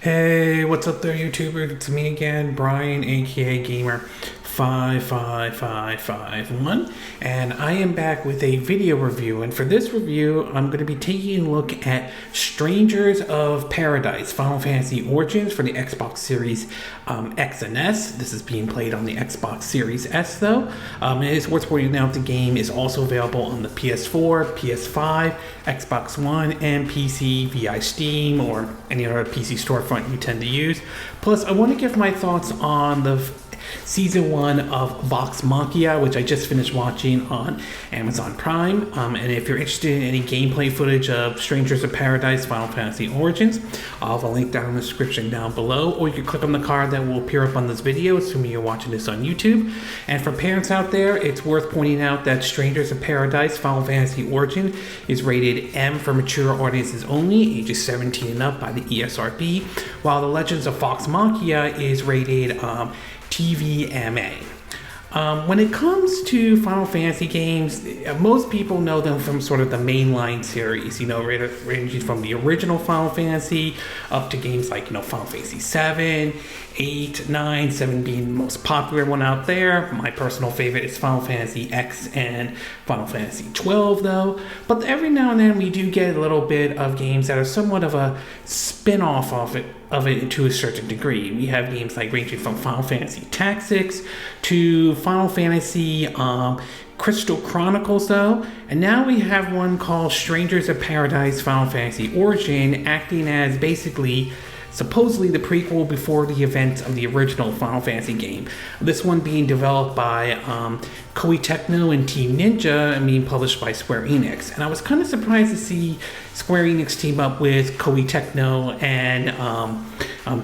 Hey, what's up there, YouTuber? It's me again, Brian, aka Gamer55551, and I am back with a video review. And for this review, I'm going to be taking a look at Strangers of Paradise Final Fantasy Origins for the Xbox Series X and S. This is being played on the Xbox Series S, though. It is worth pointing out the game is also available on the PS4, PS5, Xbox One, and PC via Steam or any other PC storefront you tend to use. Plus, I want to give my thoughts on the Season 1 of Vox Machina, which I just finished watching on Amazon Prime. And if you're interested in any gameplay footage of Strangers of Paradise Final Fantasy Origins, I'll have a link down in the description down below, or you can click on the card that will appear up on this video, assuming you're watching this on YouTube. And for parents out there, it's worth pointing out that Strangers of Paradise Final Fantasy Origin is rated M for mature audiences only, ages 17 and up by the ESRB, while the Legends of Vox Machina is rated TVMA. When it comes to Final Fantasy games, most people know them from sort of the mainline series, ranging from the original Final Fantasy up to games like, Final Fantasy 7, 8, 9, 7 being the most popular one out there. My personal favorite is Final Fantasy X and Final Fantasy 12, though. But every now and then we do get a little bit of games that are somewhat of a spin-off of it to a certain degree. We have games like ranging from Final Fantasy Tactics to Final Fantasy Crystal Chronicles, though, and now we have one called Strangers of Paradise Final Fantasy Origin, acting as basically supposedly the prequel before the events of the original Final Fantasy game. This one being developed by Koei Tecmo and Team Ninja and being published by Square Enix. And I was kind of surprised to see Square Enix team up with Koei Tecmo and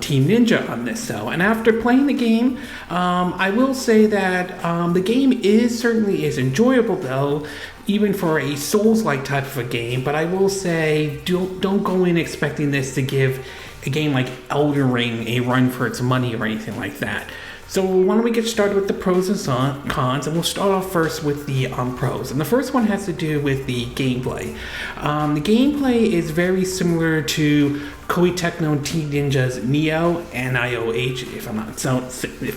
Team Ninja on this, though. And after playing the game, I will say that the game certainly is enjoyable, though, even for a Souls-like type of a game. But I will say, don't go in expecting this to give a game like Elden Ring a run for its money or anything like that. So why don't we get started with the pros and cons, and we'll start off first with the pros. And the first one has to do with the gameplay. The gameplay is very similar to Koei Tecmo and Team Ninja's Nioh, Nioh,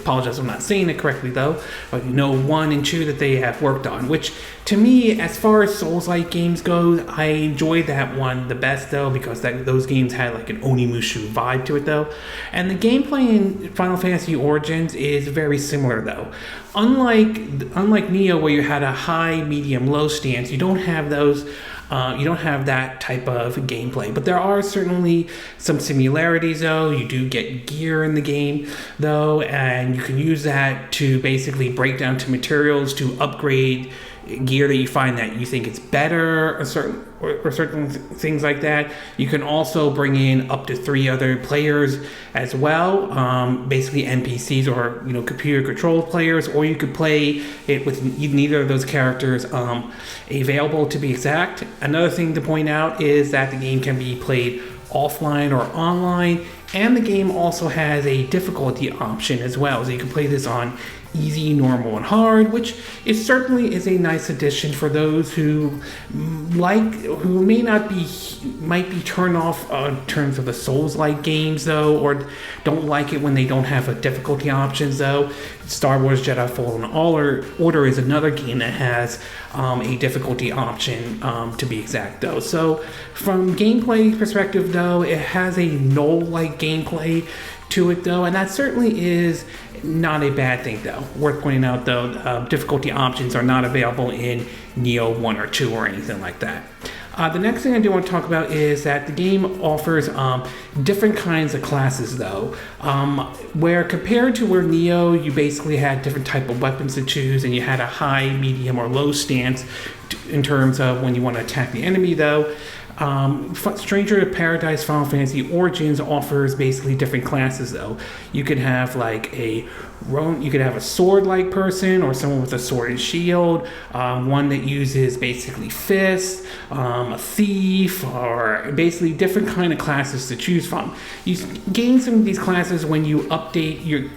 apologize if I'm not saying it correctly, though, but 1 and 2 that they have worked on, which to me, as far as Souls-like games go, I enjoyed that one the best, though, because those games had like an Onimushu vibe to it, though. And the gameplay in Final Fantasy Origins is very similar, though. Unlike Nioh, where you had a high, medium, low stance, you don't have those. You don't have that type of gameplay, but there are certainly some similarities, though. You do get gear in the game, though, and you can use that to basically break down to materials to upgrade gear that you find that you think it's better, or certain things like that. You can also bring in up to 3 other players as well, basically NPCs or computer controlled players, or you could play it with neither of those characters available, to be exact. Another thing to point out is that the game can be played offline or online, and the game also has a difficulty option as well, so you can play this on easy, normal, and hard, which certainly is a nice addition for those who might be turned off in terms of the Souls-like games, though, or don't like it when they don't have a difficulty options, though. Star Wars Jedi Fallen Order is another game that has a difficulty option, to be exact, though. So from gameplay perspective, though, it has a null-like gameplay to it, though, and that certainly is not a bad thing, though. Worth pointing out, though, difficulty options are not available in Nioh 1 or 2 or anything like that. The next thing I do want to talk about is that the game offers different kinds of classes, though, where compared to where Nioh, you basically had different type of weapons to choose, and you had a high, medium, or low stance in terms of when you want to attack the enemy, though. Stranger of Paradise Final Fantasy Origins offers basically different classes, though. You could have a sword-like person, or someone with a sword and shield, one that uses basically fists, a thief, or basically different kind of classes to choose from. You gain some of these classes when you update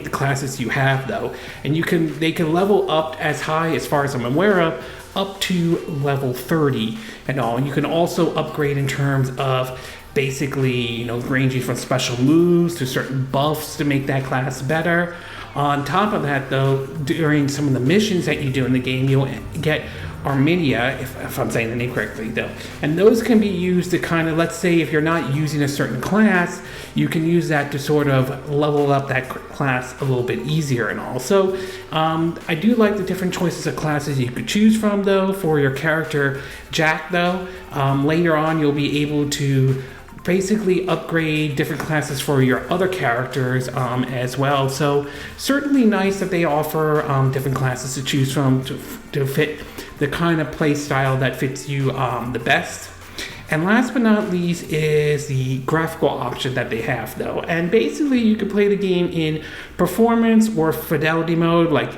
the classes you have, though, and they can level up as high, as far as I'm aware of, up to level 30 and all. And you can also upgrade in terms of basically, ranging from special moves to certain buffs to make that class better. On top of that, though, during some of the missions that you do in the game, you'll get Arminia, if I'm saying the name correctly, though. And those can be used to kind of, let's say if you're not using a certain class, you can use that to sort of level up that class a little bit easier and all. So I do like the different choices of classes you could choose from, though, for your character, Jack, though. Later on, you'll be able to basically upgrade different classes for your other characters as well. So certainly nice that they offer different classes to choose from to fit the kind of play style that fits you the best. And last but not least is the graphical option that they have, though. And basically you can play the game in performance or fidelity mode. Like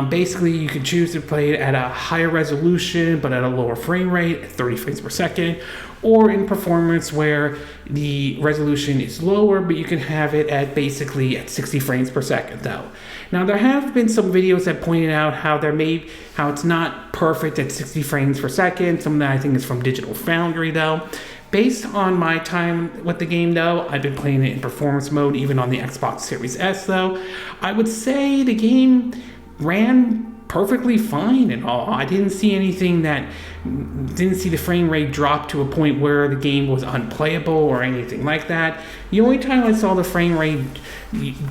basically you can choose to play it at a higher resolution but at a lower frame rate, 30 frames per second, or in performance where the resolution is lower, but you can have it at basically at 60 frames per second, though. Now there have been some videos that pointed out how it's not perfect at 60 frames per second. Some of that I think is from Digital Foundry, though. Based on my time with the game, though, I've been playing it in performance mode, even on the Xbox Series S, though. I would say the game ran perfectly fine and all. I didn't see the frame rate drop to a point where the game was unplayable or anything like that. The only time I saw the frame rate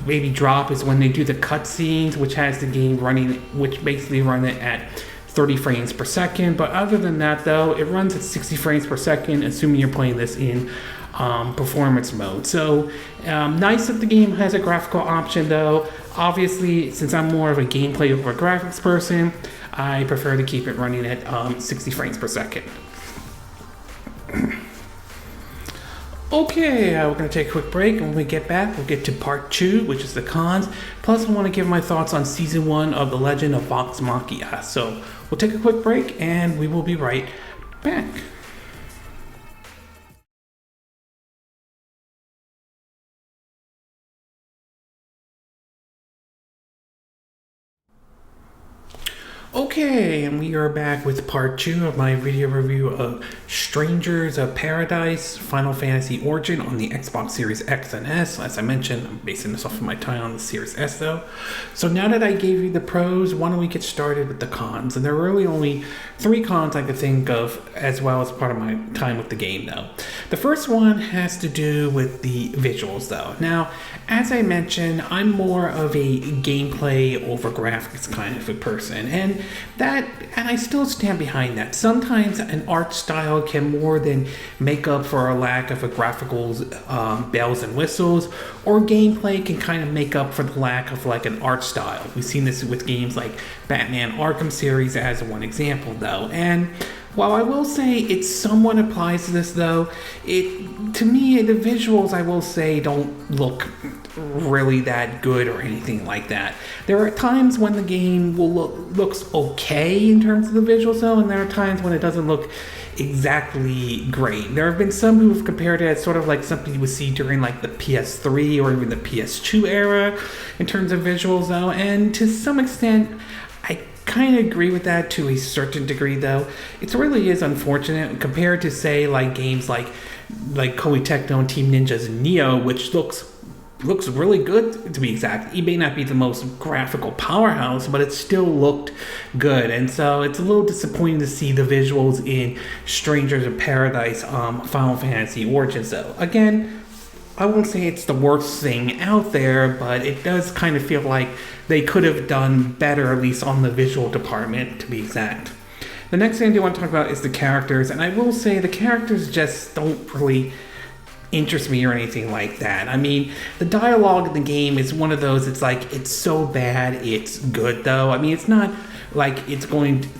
maybe drop is when they do the cutscenes, which has the game running, which basically run it at 30 frames per second. But other than that, though, it runs at 60 frames per second, assuming you're playing this in performance mode. So nice that the game has a graphical option, though. Obviously, since I'm more of a gameplay over a graphics person, I prefer to keep it running at 60 frames per second. Okay, we're going to take a quick break, and when we get back, we'll get to part 2, which is the cons. Plus, I want to give my thoughts on Season 1 of The Legend of Vox Machina. So, we'll take a quick break, and we will be right back. Okay, and we are back with part 2 of my video review of Strangers of Paradise Final Fantasy Origin on the Xbox Series X and S. As I mentioned, I'm basing this off of my time on the Series S, though. So now that I gave you the pros, why don't we get started with the cons? And there are really only 3 cons I could think of, as well as part of my time with the game, though. The first one has to do with the visuals, though. Now, as I mentioned, I'm more of a gameplay over graphics kind of a person, and I still stand behind that. Sometimes an art style can more than make up for a lack of a graphical bells and whistles, or gameplay can kind of make up for the lack of like an art style. We've seen this with games like Batman Arkham series as one example, though. And while I will say it somewhat applies to this, though, to me, the visuals, I will say, don't look really that good or anything like that. There are times when the game looks okay in terms of the visuals, though, and there are times when it doesn't look exactly great. There have been some who have compared it as sort of like something you would see during like the PS3 or even the PS2 era in terms of visuals, though, and to some extent, I kind of agree with that to a certain degree, though. It really is unfortunate compared to, say, like games like Koei Tecmo and Team Ninja's Nioh, which looks really good, to be exact. It may not be the most graphical powerhouse, but it still looked good. And so it's a little disappointing to see the visuals in Strangers of Paradise Final Fantasy Origins, though. Again, I won't say it's the worst thing out there, but it does kind of feel like they could have done better, at least on the visual department, to be exact. The next thing I do want to talk about is the characters, and I will say the characters just don't really interest me or anything like that. I mean, the dialogue in the game is one of those, it's like, it's so bad, it's good, though. I mean, it's not like it's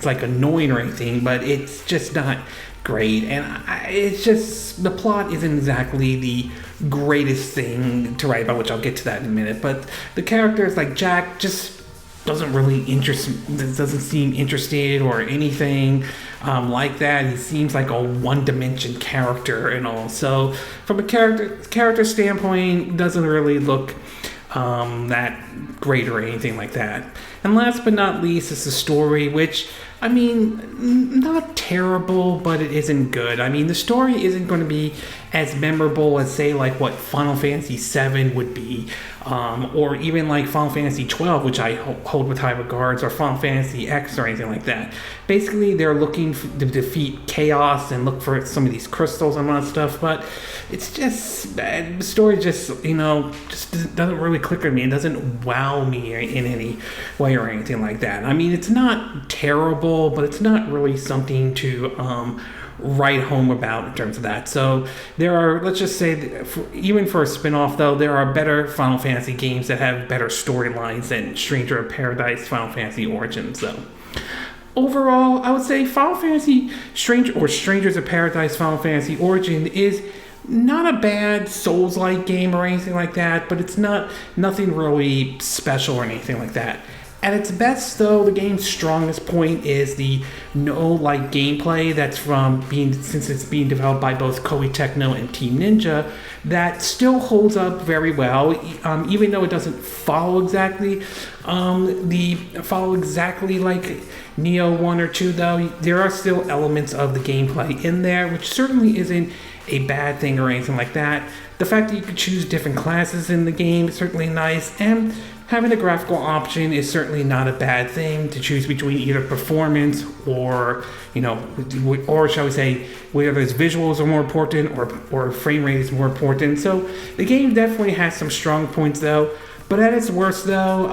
like annoying or anything, but it's just not great, and it's just, the plot isn't exactly the greatest thing to write about, which I'll get to that in a minute, but the characters like Jack just doesn't seem interested or anything like that. He seems like a one-dimension character and all, so from a character standpoint, doesn't really look that great or anything like that. And last but not least is the story, which I mean, not terrible, but it isn't good. I mean, the story isn't going to be as memorable as, say, like what Final Fantasy VII would be, or even like Final Fantasy XII, which I hold with high regards, or Final Fantasy X or anything like that. Basically, they're looking to defeat chaos and look for some of these crystals and all that stuff, but it's just, the story just, just doesn't really click with me. It doesn't wow me in any way or anything like that. I mean, it's not terrible, but it's not really something to write home about in terms of that. So there are, let's just say, even for a spin-off though, there are better Final Fantasy games that have better storylines than Stranger of Paradise Final Fantasy Origins though. Overall, I would say Final Fantasy Strangers of Paradise Final Fantasy Origin is not a bad Souls-like game or anything like that, but it's nothing really special or anything like that. At its best, though, the game's strongest point is the Nioh-like gameplay since it's being developed by both Koei Tecmo and Team Ninja, that still holds up very well, even though it doesn't follow exactly like Nioh 1 or 2, though. There are still elements of the gameplay in there, which certainly isn't a bad thing or anything like that. The fact that you could choose different classes in the game is certainly nice, and having a graphical option is certainly not a bad thing to choose between either performance or, or shall we say, whether its visuals are more important or frame rate is more important. So the game definitely has some strong points though, but at its worst though,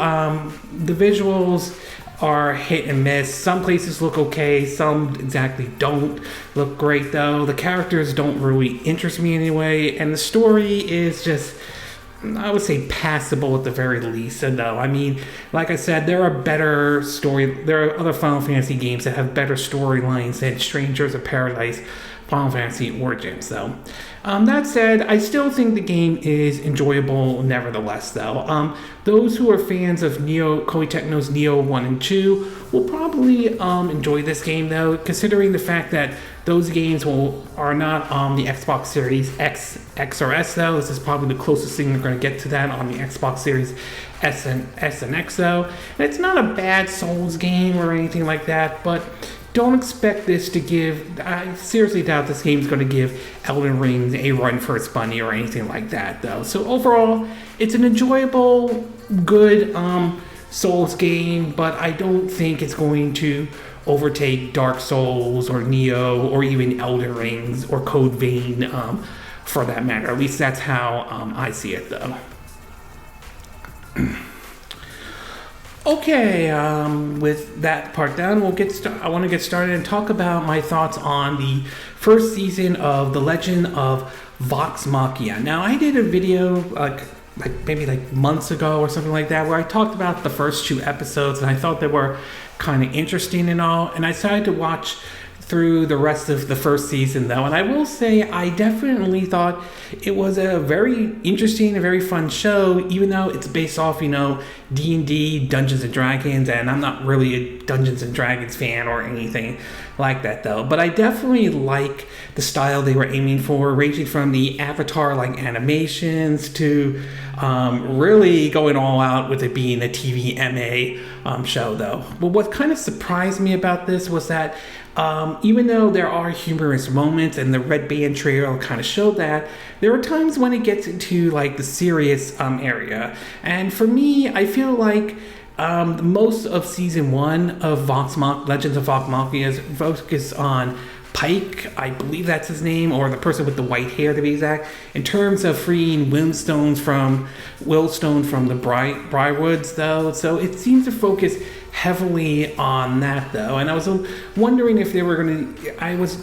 the visuals are hit and miss. Some places look okay, some exactly don't look great though. The characters don't really interest me anyway, and the story is just, I would say, passable at the very least. And though, I mean, like I said, there are other Final Fantasy games that have better storylines than Strangers of Paradise Final Fantasy Origins, though. That said, I still think the game is enjoyable nevertheless, though. Those who are fans of Koei Tecmo's Nioh 1 and 2 will probably enjoy this game, though, considering the fact that those games are not on the Xbox Series X or S, though. This is probably the closest thing we're going to get to that on the Xbox Series S and X, though. And it's not a bad Souls game or anything like that, but don't expect this to give... I seriously doubt this game's going to give Elden Ring a run for its money or anything like that, though. So overall, it's an enjoyable, good Souls game, but I don't think it's going to overtake Dark Souls or Nioh or even Elden Rings or Code Vein for that matter. At least that's how I see it, though. Okay, with that part done, I want to get started and talk about my thoughts on the first season of The Legend of Vox Machina. Now, I did a video maybe months ago or something like that, where I talked about the first 2 episodes, and I thought they were kind of interesting and all, and I decided to watch through the rest of the first season though, and I will say I definitely thought it was a very interesting and very fun show, even though it's based off D&D, Dungeons and Dragons, and I'm not really a Dungeons and Dragons fan or anything like that though, but I definitely like the style they were aiming for, ranging from the Avatar-like animations to really going all out with it being a TVMA show though. But what kind of surprised me about this was that even though there are humorous moments and the Red Band trailer kind of showed that, there are times when it gets into the serious area. And for me, I feel like most of season 1 of Legends of Vox Machina is focused on Pike, I believe that's his name, or the person with the white hair to be exact, in terms of freeing Willstone from the Briarwoods though. So it seems to focus heavily on that though, and I was wondering if they were I was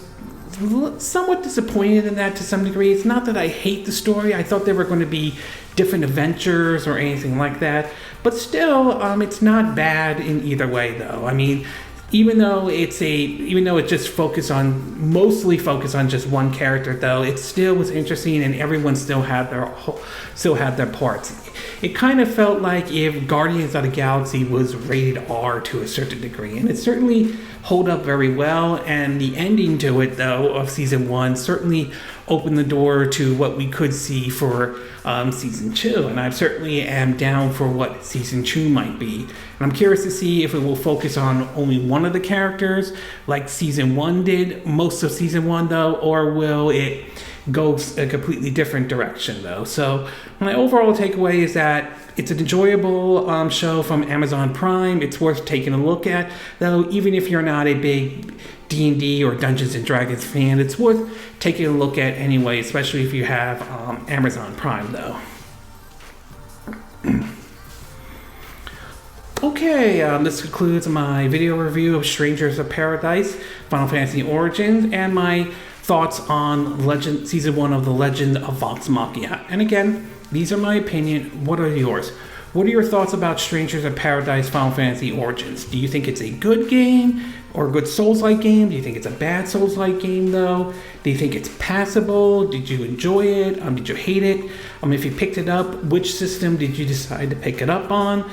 somewhat disappointed in that to some degree. It's not that I hate the story, I thought there were going to be different adventures or anything like that, but still, it's not bad in either way though. I mean, even though it just mostly focused on just one character though, it still was interesting and everyone still had their parts. It kind of felt like if Guardians of the Galaxy was rated R to a certain degree, and it certainly held up very well, and the ending to it though of season 1 certainly open the door to what we could see for season 2. And I certainly am down for what season 2 might be. And I'm curious to see if it will focus on only one of the characters like season 1 did, most of season 1 though, or will it go a completely different direction though. So my overall takeaway is that it's an enjoyable show from Amazon Prime. It's worth taking a look at though, even if you're not a big D&D or Dungeons and Dragons fan. It's worth taking a look at anyway, especially if you have Amazon Prime though. Okay, this concludes my video review of Strangers of Paradise, Final Fantasy Origins, and my thoughts on Season 1 of The Legend of Vox Machina. And again, these are my opinion. What are yours? What are your thoughts about Strangers of Paradise, Final Fantasy Origins? Do you think it's a good game or a good Souls-like game? Do you think it's a bad Souls-like game, though? Do you think it's passable? Did you enjoy it? Did you hate it? If you picked it up, which system did you decide to pick it up on?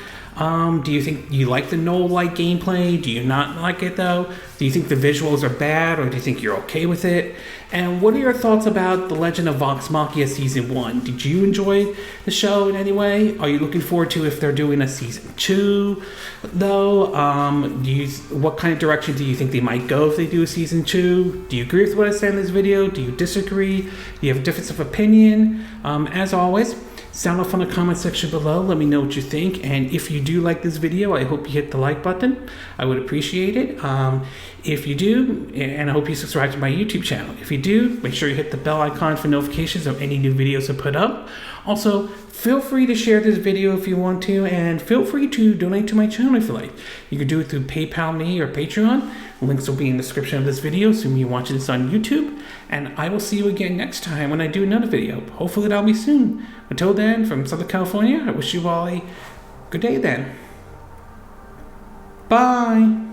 Do you think you like the Nioh-like gameplay? Do you not like it, though? Do you think the visuals are bad, or do you think you're okay with it? And what are your thoughts about The Legend of Vox Machina Season 1? Did you enjoy the show in any way? Are you looking forward to if they're doing a Season 2, though? What kind of direction do you think they might go if they do a Season 2? Do you agree with what I said in this video? Do you disagree? Do you have a difference of opinion? As always, sound off on the comment section below. Let me know what you think. And if you do like this video, I hope you hit the like button. I would appreciate it. If you do, and I hope you subscribe to my YouTube channel. If you do, make sure you hit the bell icon for notifications of any new videos I put up. Also, feel free to share this video if you want to, and feel free to donate to my channel if you like. You can do it through PayPal me or Patreon. Links will be in the description of this video, assuming you're watching this on YouTube. And I will see you again next time when I do another video. Hopefully that'll be soon. Until then, from Southern California, I wish you all a good day then. Bye!